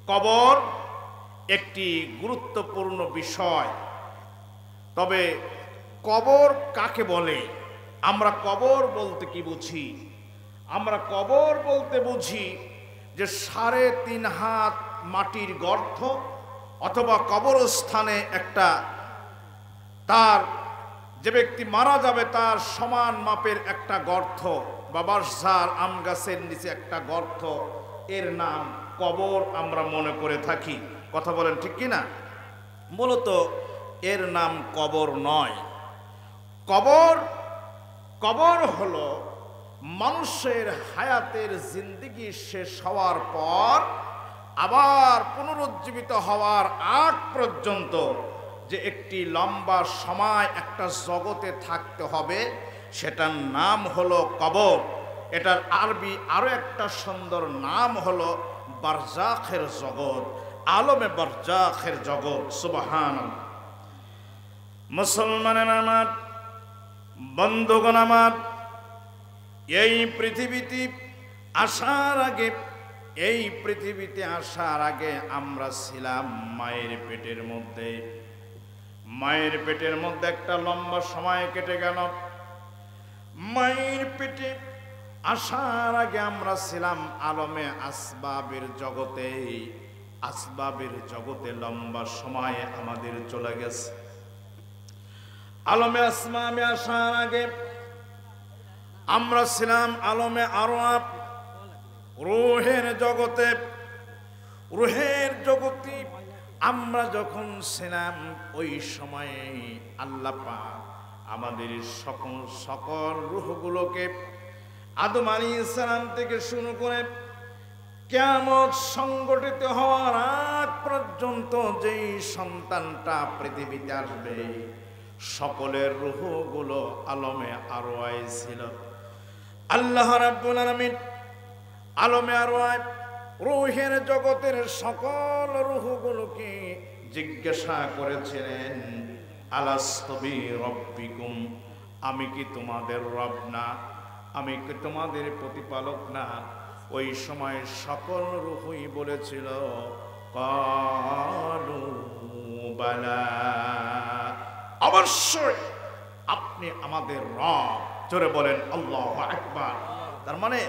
কবর একটি গুরুত্বপূর্ণ বিষয়। তবে কবর কাকে বলে? আমরা কবর বলতে কি বুঝি? আমরা কবর বলতে বুঝি যে 3.5 হাত মাটির গর্ত, অথবা কবরস্থানে একটা, তার যে ব্যক্তি মারা যাবে তার সমান মাপের একটা গর্ত, বা বাঁশঝাড় আম গাছের নিচে একটা গর্ত, এর নাম কবর আমরা মনে করে থাকি। কথা বলেন ঠিক কিনা? মূলত এর নাম কবর নয়। কবর হলো মানুষের হায়াতের জিন্দেগি শেষ হওয়ার পর আবার পুনরুজ্জীবিত হওয়ার আগ পর্যন্ত যে একটি লম্বা সময় একটা জগতে থাকতে হবে, সেটার নাম হলো কবর। এটার আরবি আরো একটা সুন্দর নাম হলো বারজাখের জগৎ, আলমে বারজাখের জগৎ। সুবহানাল্লাহ। মুসলমানের আমার, বন্ধুগণ আমার, এই পৃথিবীতে আসার আগে আমরা ছিলাম মায়ের পেটের মধ্যে। মায়ের পেটের মধ্যে একটা লম্বা সময় কেটে গেল। মায়ের পেটে আসার আগে আমরা ছিলাম আলমে আসবাবের জগতে। আসবাবের জগতে লম্বা সময় আমাদের চলে গেছে। আলমে আসবাবে আসার আগে আমরা ছিলাম আলমে আরওয়াহ, রূহের জগতে। রূহের জগতে আমরা যখন ছিলাম, ওই সময়ে আল্লাহ পাক আমাদের সকল রূহগুলোকে আদম আলাইহিস সালাম থেকে শুরু করে কিয়ামত সংগঠিত হওয়ার আগ পর্যন্ত যেই সন্তানটা পৃথিবীতে আসবে, সকলের রূহগুলো আলমে আরওয়ায় ছিল। আল্লাহ রাব্বুল আলামিন আলমে আরওয়াহ, রূহের জগতের সকল রূহগুলোকে জিজ্ঞাসা করেছিলেন, আলাস্তু বিরব্বিকুম, আমি কি তোমাদের রব না? আমি কি তোমাদের প্রতিপালক না? ওই সময় সকল রূহই বলেছিল ক্বালু বালা, অবশ্যই আপনি আমাদের রব। জোরে বলেন আল্লাহু আকবার। তার মানে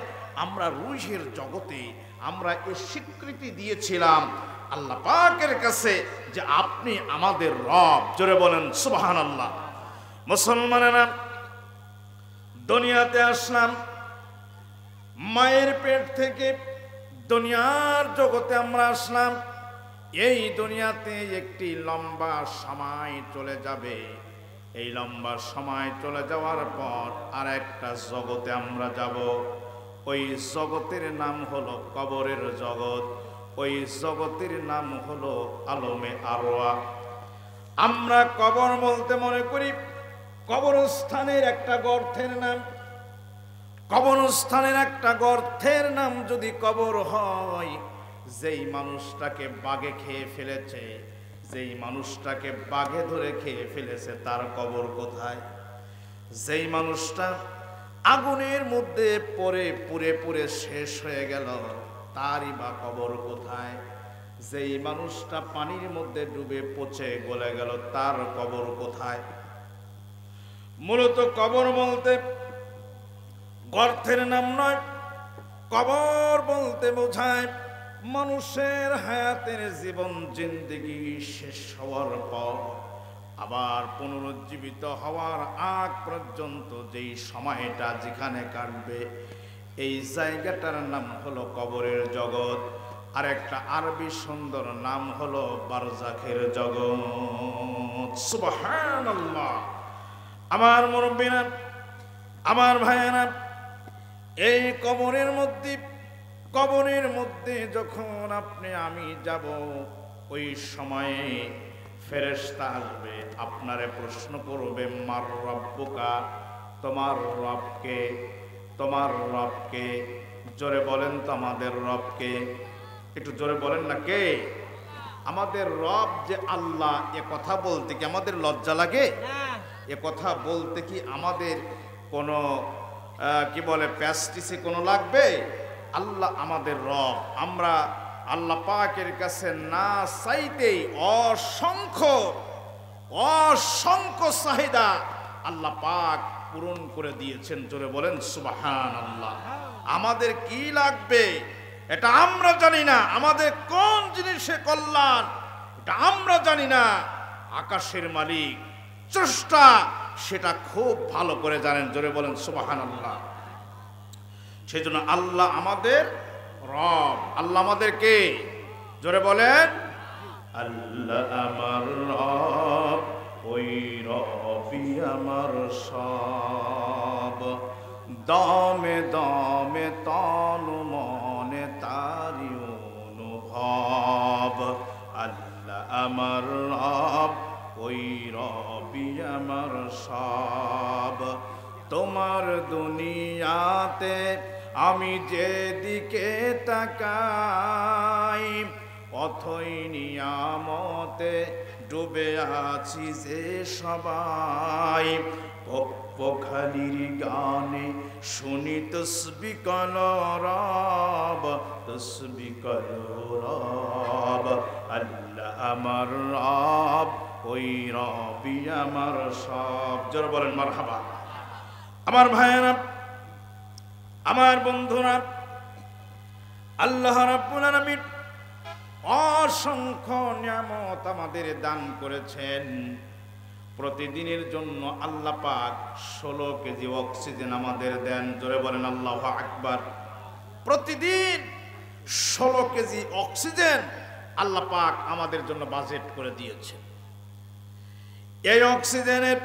আমরা রূহের জগতে আমরা এই স্বীকৃতি দিয়েছিলাম আল্লাহ পাকের কাছে যে আপনি আমাদের রব। জোরে বলেন সুবহানাল্লাহ। মুসলমানেরা, দুনিয়াতে আসলাম, মায়ের পেট থেকে দুনিয়ার জগতে আমরা আসলাম। এই দুনিয়াতে একটি লম্বা সময় চলে যাবে। এই লম্বা সময় চলে যাওয়ার পর আর একটা জগতে আমরা যাব। ওই জগতের নাম হলো কবরের জগৎ। ওই জগতের নাম হলো আলমে আরওয়াহ। আমরা কবর বলতে মনে করি কবরস্থানের একটা গর্তের নাম। কবরস্থানের একটা গর্তের নাম যদি কবর হয়, যেই মানুষটাকে বাঘে খেয়ে ফেলেছে, যেই মানুষটাকে বাঘে ধরে খেয়ে ফেলেছে, তার কবর কোথায়? যেই মানুষটা আগুনের মধ্যে পড়ে পুড়ে পুড়ে শেষ হয়ে গেল, তারই বা কবর কোথায়? যেই মানুষটা পানির মধ্যে ডুবে পচে গলে গেল, তার কবর কোথায়? মূলত কবর বলতে গর্তের নাম নয়। কবর বলতে বোঝায় মানুষের হায়াতের জীবন জিন্দেগি শেষ হওয়ার পর আবার পুনরুজ্জীবিত হওয়ার আগ পর্যন্ত যেই সময়টা যেখানে কাটবে, এই জায়গাটার নাম হলো কবরের জগৎ। আর একটা আরবি সুন্দর নাম হলো বারজাখের জগৎ। সুবহানাল্লাহ। আমার মুরব্বিরা, আমার ভাইয়েরা, এই কবরের মধ্যে যখন আপনি আমি যাব, ওই সময়ে ফেরেশতা আসবে, আপনারে প্রশ্ন করবে, মার রব্বুকা, তোমার রবকে? তোমার রবকে? জোরে বলেন তো আমাদের রবকে। একটু জোরে বলেন না, কে? আমাদের রব যে আল্লাহ। এ কথা বলতে কি আমাদের লজ্জা লাগে? এ কথা বলতে কি আমাদের কোনো কি বলে প্যাস্টিসে কোনো লাগবে? আল্লাহ আমাদের রব। আল্লাহ পাকের কাছে না চাইতেই অসংখ্য অসংখ্য চাহিদা আল্লাহ পাক পূরণ করে দিয়েছেন। জোরে বলেন সুবহানাল্লাহ। আমাদের কি লাগবে এটা আমরা জানি না, আমাদের কোন জিনিসে কল্যাণ এটা আমরা জানি না, আকাশের মালিক স্রষ্টা সেটা খুব ভালো করে জানেন। জোরে বলেন সুবহানাল্লাহ। সেজন্য আল্লাহ আমাদের রব। আল্লাহ আমাদেরকে, জোরে বলেন, আল্লাহ আমার রব, ওই রবি আমার সব, দমে দমে তনু মনে তারি অনুভব। আল্লাহ আমার রব, ওই রবি আমার সব। তোমার দুনিয়াতে আমি যেদিকে তাকাই, অথই নিয়ামতে ডুবে আছি যে সবাই। পক্ষালির গানে শুনি তসবি কল রব, তসবি কল রব। আল্লাহ আমার রব, ওই রবি আমার সব। জোরে বলেন মারহাবা। আমার ভাইয়েরা, আমার বন্ধুরা, আল্লাহ রাব্বুল আলামিন অসংখ্য নিয়ামত আমাদের দান করেছেন। প্রতিদিনের জন্য আল্লাহ পাক 16 কেজি অক্সিজেন আমাদের দেন। জোরে বলেন আল্লাহু আকবার। প্রতিদিন 16 কেজি অক্সিজেন আল্লাহ পাক আমাদের জন্য বাজেট করে দিয়েছেন। এই অক্সিজেনের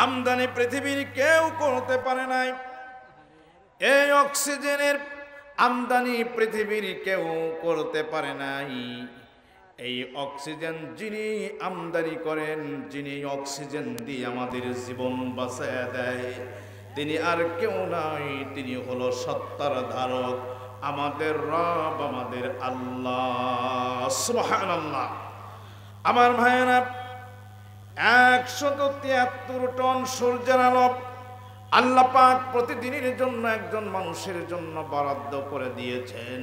আমদানি পৃথিবীর কেউ করতে পারে নাই। এই অক্সিজেনের আমদানি পৃথিবীর কেউ করতে পারে নাই। এই অক্সিজেন যিনি আমদানি করেন, যিনি অক্সিজেন দিয়ে আমাদের জীবন বাঁচায় দেয়, তিনি আর কেউ নাই, তিনি হলো সত্তার ধারক, আমাদের রব, আমাদের আল্লাহ। সুবহানাল্লাহ। আমার ভাইয়েরা, 173 টন সূর্যের আলো আল্লাহ পাক প্রতিদিনের জন্য একজন মানুষের জন্য বরাদ্দ করে দিয়েছেন।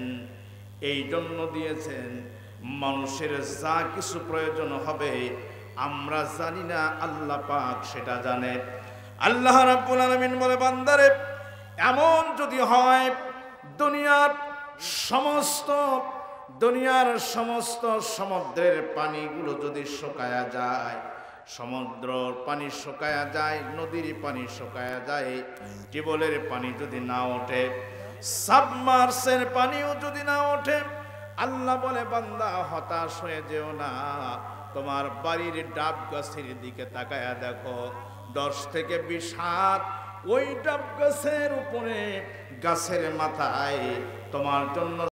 এই জন্য দিয়েছেন মানুষের যা কিছু প্রয়োজন হবে আমরা জানি না, আল্লাহ পাক সেটা জানে। আল্লাহ রাব্বুল আলামিন বলে, বান্দারে, এমন যদি হয় দুনিয়ার সমস্ত সমুদ্রের পানিগুলো যদি শুকায়া যায়, সমুদ্রের পানি শুকায়া যায়, নদীর পানি শুকায়া যায়, টিউবওয়েলের পানি যদি না ওঠে, সাবমার্সের পানিও যদি না ওঠে, আল্লাহ বলে, বান্দা হতাশ হয়ে যেও না, তোমার বাড়ির ডাব গাছের দিকে তাকায়া দেখো, 10 থেকে 20 হাত ওই ডাব গাছের উপরে, গাছের মাথায় তোমার জন্য